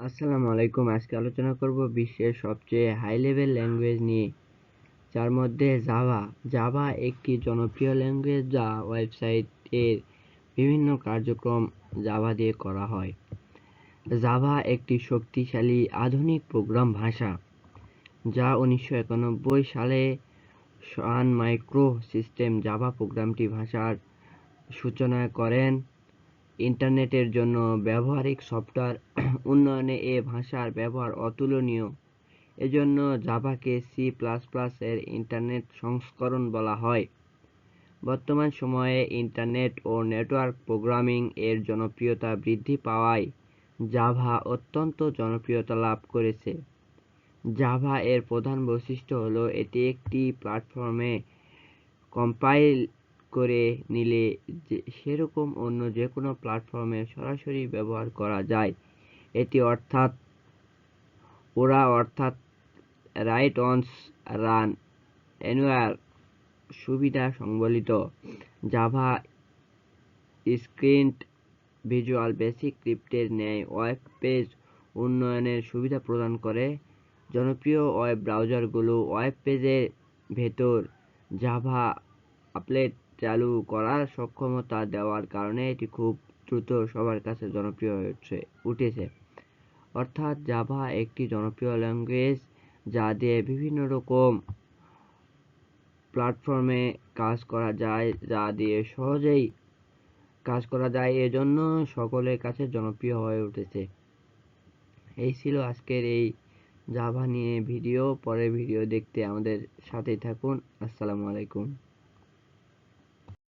আসসালামু আলাইকুম। আজকে আলোচনা করব বিশ্বের সবচেয়ে হাই লেভেল ল্যাঙ্গুয়েজ নিয়ে, যার মধ্যে জাভা। জাভা একটি জনপ্রিয় ল্যাঙ্গুয়েজ যা ওয়েবসাইটের বিভিন্ন কার্যক্রম জাভা দিয়ে করা হয়। জাভা একটি শক্তিশালী আধুনিক প্রোগ্রাম ভাষা যা 1991 সালে সান মাইক্রো সিস্টেম জাভা প্রোগ্রামটি ভাষার সূচনা করেন। ইন্টারনেটের জন্য ব্যবহারিক সফটওয়্যার উন্নয়নে এ ভাষার ব্যবহার অতুলনীয়। এজন্য জাভাকে C++ এর ইন্টারনেট সংস্করণ বলা হয়। বর্তমান সময়ে ইন্টারনেট ও নেটওয়ার্ক প্রোগ্রামিং এর জনপ্রিয়তা বৃদ্ধি পাওয়ায় জাভা অত্যন্ত জনপ্রিয়তা লাভ করেছে। জাভা এর প্রধান বৈশিষ্ট্য হলো এটি একটি প্ল্যাটফর্মে কম্পাইল করে নিলে সেরকম অন্য যেকোনো প্ল্যাটফর্মে সরাসরি ব্যবহার করা যায়। এটি অর্থাৎ রাইট অনস রান এনিওয়্যার সুবিধা সংবলিত। জাভা স্ক্রিপ্ট ভিজুয়াল বেসিক স্ক্রিপ্টের ন্যায় ওয়েব পেজ উন্নয়নের সুবিধা প্রদান করে। জনপ্রিয় ওয়েব ব্রাউজারগুলো ওয়েব পেজের ভেতর জাভা আপডেট চালু করার সক্ষমতা দেওয়ার কারণে এটি খুব দ্রুত সবার কাছে জনপ্রিয় হয়ে উঠেছে। অর্থাৎ জাভা একটি জনপ্রিয় ল্যাঙ্গুয়েজ যা দিয়ে বিভিন্ন রকম প্ল্যাটফর্মে কাজ করা যায়, যা দিয়ে সহজেই কাজ করা যায়, এজন্য সকলের কাছে জনপ্রিয় হয়ে উঠেছে। এই ছিল আজকের এই জাভা নিয়ে ভিডিও। পরের ভিডিও দেখতে আমাদের সাথেই থাকুন। আসসালামু আলাইকুম।